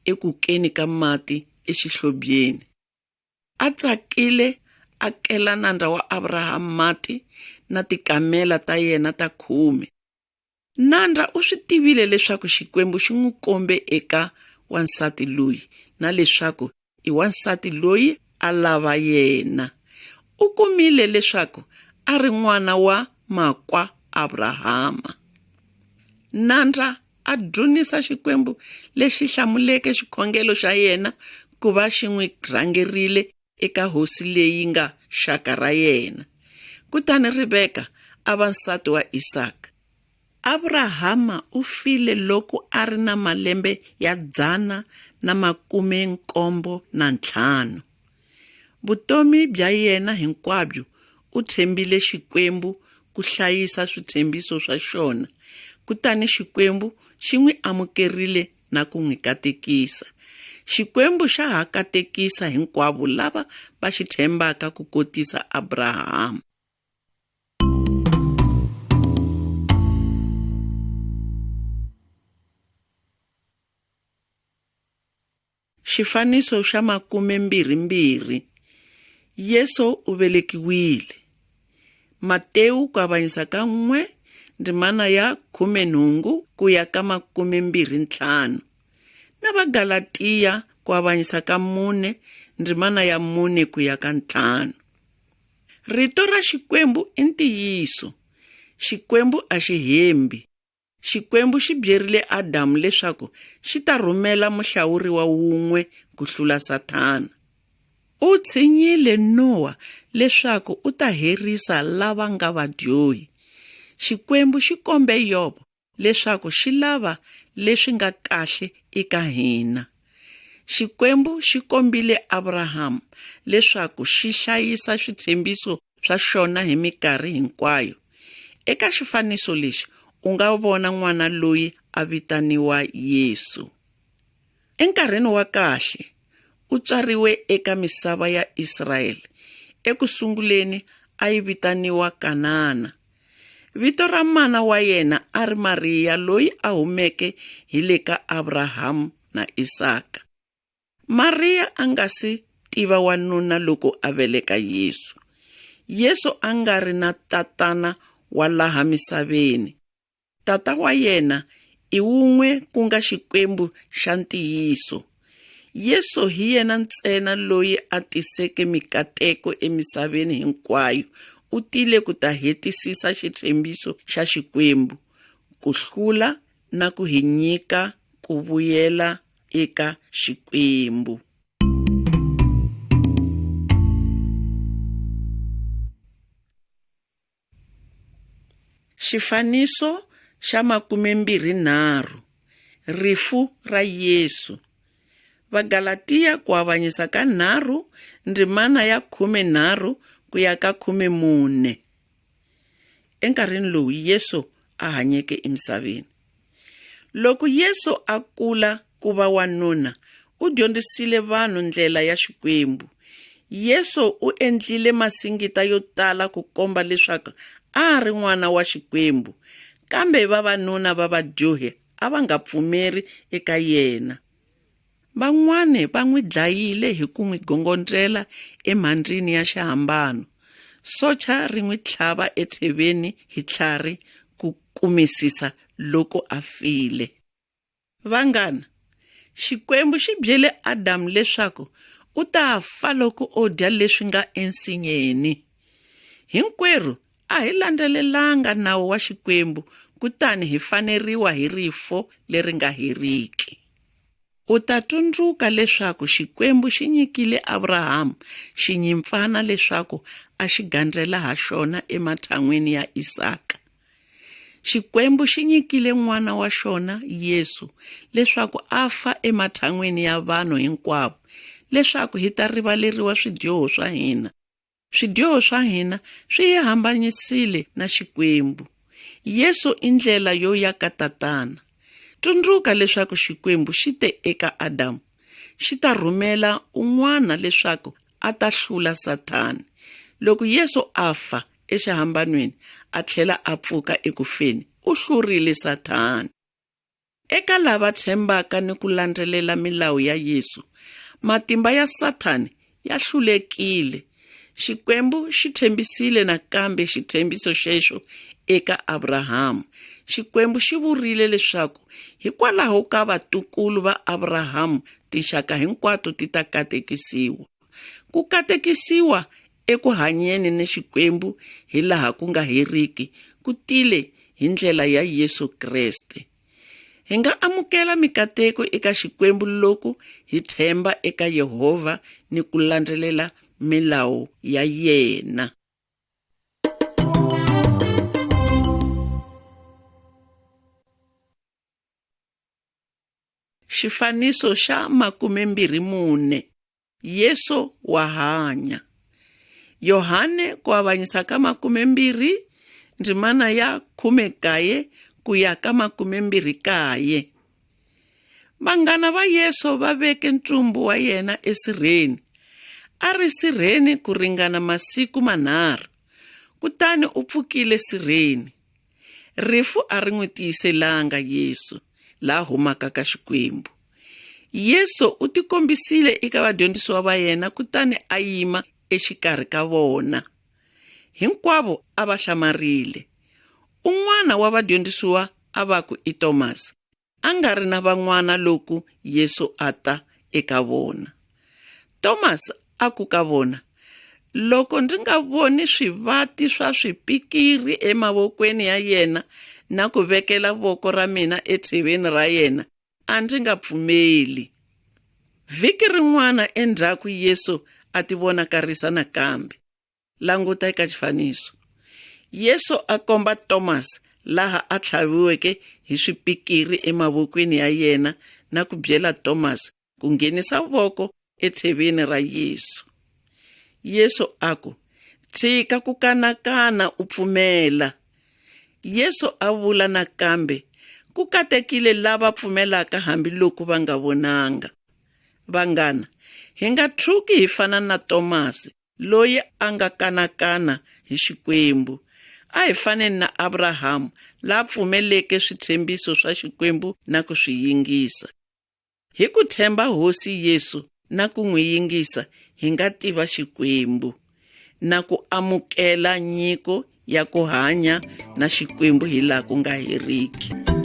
ekukeni ka mati exihlobyeni. A tsakile a kela nandza wa Abrahama mati na tikamela ta yena ta 10. Nandza u swi tivile leswaku Xikwembu xi n'wi kombe eka wansati loyi, na leswaku i wansati loyi a lava yena. U kumile leswaku a ri n'wana wa makwa Abrahama. Nandza a dzunisa Xikwembu lexi hlamuleke xikhongelo xa yena ku va xi n'wi rhangerile eka hosi leyi nga xaka ra yena. Kutani Rebeka a va nsati wa Isaka. Abrahama u file loko a ri na malembe ya 175. Vutomi bya yena hinkwabyo u tshembile Xikwembu ku hlayisa switshembiso swa xona, kutani Xikwembu xi n'wi amukerile na ku n'wi katekisa. Xikwembu xa ha katekisa hinkwavo lava va xi tshembaka ku kotisa Abrahama. Xifaniso xa 22, Yesu u velekiwile. Matewu ku avanyisa ka 1 ndzimana ya 18 ku ya ka 25, na Vagalatiya ku avanyisa ka 4 ndzimana ya 4 ku ya ka 5. Rito ra Xikwembu i ntiyiso. Xikwembu a xi hembi. Xikwembu xi byerile Adamu leswaku xi ta rhumela muhlawuriwa wun'we ku hlula Sathana. U tshinyile Nowa leswaku u ta herisa lava nga vadyohi. Xikwembu xi kombe Yobo leswaku xi lava leswi nga kahle eka hina. Xikwembu xi kombile Abrahamu leswaku xi hlayisa switshembiso swa xona hi mikarhi hinkwayo. Eka xifaniso lexi u nga vona n'wana loyi a vitaniwa Yesu. Enkarhini wa kahle u tswariwe eka misava ya Israyele. Ekusunguleni a yi vitaniwa Kanana. Vito ra mana wa yena a ri Mariya loyi a humeke hi le ka Abrahamu na Isaka. Mariya a nga si tiva wanuna loko a veleka Yesu. Yesu a nga ri na tatana wa laha misaveni. Tata wa yena i wun'we ku nga Xikwembu xa ntiyiso. Yesu hi yena ntsena loyi a tiseke mikateko emisaveni hinkwayo. U tile ku ta hetisisa xitshembiso xa Xikwembu, ku hlula na ku hi nyika ku vuyela eka Xikwembu. Xifaniso xa 23, rifu ra Yesu. Vagalatiya ku avanyisa ka 3 ndzimana ya 13 ku ya ka 14. Enkarhini lowu Yesu a hanyeke emisaveni. Loko Yesu a kula ku va wanuna, u dyondzisile vanhu ndlela ya Xikwembu. Yesu u endlile masingita yo tala ku komba leswaku a ri n'wana wa Xikwembu, kambe vavanuna va vadyohi a va nga pfumeri eka yena. Van'wani va n'wi dlayile hi ku n'wi gongondlela emhandleni ya xihambano. Socha ri n'wi tlhava etsheveni hi tlhari ku kumisisa loko a file. Vanghana, Xikwembu xi byele Adamu leswaku u ta fa loko o dya leswi nga ensinyeni. Hinkwerhu a hi landzelelanga nawu wa Xikwembu, kutani hi faneriwa hi rifo leri nga heriki. U ta tsundzuka leswaku Xikwembu xi nyikile Abrahamu xinyimpfana leswaku a xi gandlela ha xona ematshan'weni ya Isaka. Xikwembu xi nyikile n'wana wa xona Yesu leswaku a fa ematshan'weni ya vanhu hinkwavo, leswaku hi ta rivaleriwa swidyoho swa hina. Swidyoho swa hina swi hi hambanyisile na Xikwembu. Yesu i ndlela yo ya ka Tatana. Tsundzuka leswaku Xikwembu xi te eka Adamu, xi ta rhumela un'wana leswaku a ta hlula Sathani. Loko Yesu a fa exihambanweni a tlhela a pfuka ekufeni, u hlurile Sathani. Eka lava tshembaka ni ku landzelela milawu ya Yesu, matimba ya Sathani ya hlulekile. Xikwembu xi tshembisile nakambe xitshembiso xexo eka Abrahamu. Xikwembu xi vurile leswaku hikwalaho ka vatukulu va Abrahamu tinxaka hinkwato ti ta katekisiwa. Ku katekisiwa eku hanyeni ni Xikwembu hi laha ku nga heriki ku tile hi ndlela ya Yesu Kreste. Hi nga amukela mikateko eka Xikwembu loko hi tshemba eka Yehovha ni ku landzelela milawu ya yena. Xifaniso xa 24, Yesu wa hanya. Yohane ku avanyisa ka 20 ndzimana ya 19 ku ya ka 29. Vanghana va Yesu va veke ntsumbu wa yena esirheni. A ri sirheni ku ringana masiku 3, kutani u pfukile sirheni. Rifu a ri n'wi tiyiselanga Yesu laha humaka ka Xikwembu. Yesu u tikombisile eka vadyondzisiwa va yena kutani a yima exikarhi ka vona. Hinkwavo a va hlamarile. Un'wana wa vadyondzisiwa a va ku i Thomas, a nga ri na van'wana loko Yesu a ta eka vona. Thomas a ku ka vona, loko ndzi nga voni swivati swa swipikiri emavokweni ya yena na ku vekela voko ra mina etsheveni ra yena, a ndzi nga pfumeli. Vhiki rin'wana endzhaku Yesu a ti vonakarisa nakambe. Languta eka xifaniso. Yesu a komba Thomas laha a tlhaviweke hi swipikiri emavokweni ya yena na ku byela Thomas ku nghenisa voko etsheveni ra Yesu. Yesu aku, tshika ku kanakana u pfumela. Yesu a vula nakambe, ku katekile lava pfumelaka hambiloko va nga vonanga. Vanghana, hi nga tshuki hi fana na Thomas loyi a nga kanakana hi Xikwembu. A hi faneni na Abrahamu la pfumeleke switshembiso swa Xikwembu na ku swi yingisa. Hi ku tshemba Hosi Yesu na ku n'wi yingisa, hi nga tiva Xikwembu na ku amukela nyiko ya ku hanya na Xikwembu hi laha ku nga heriki.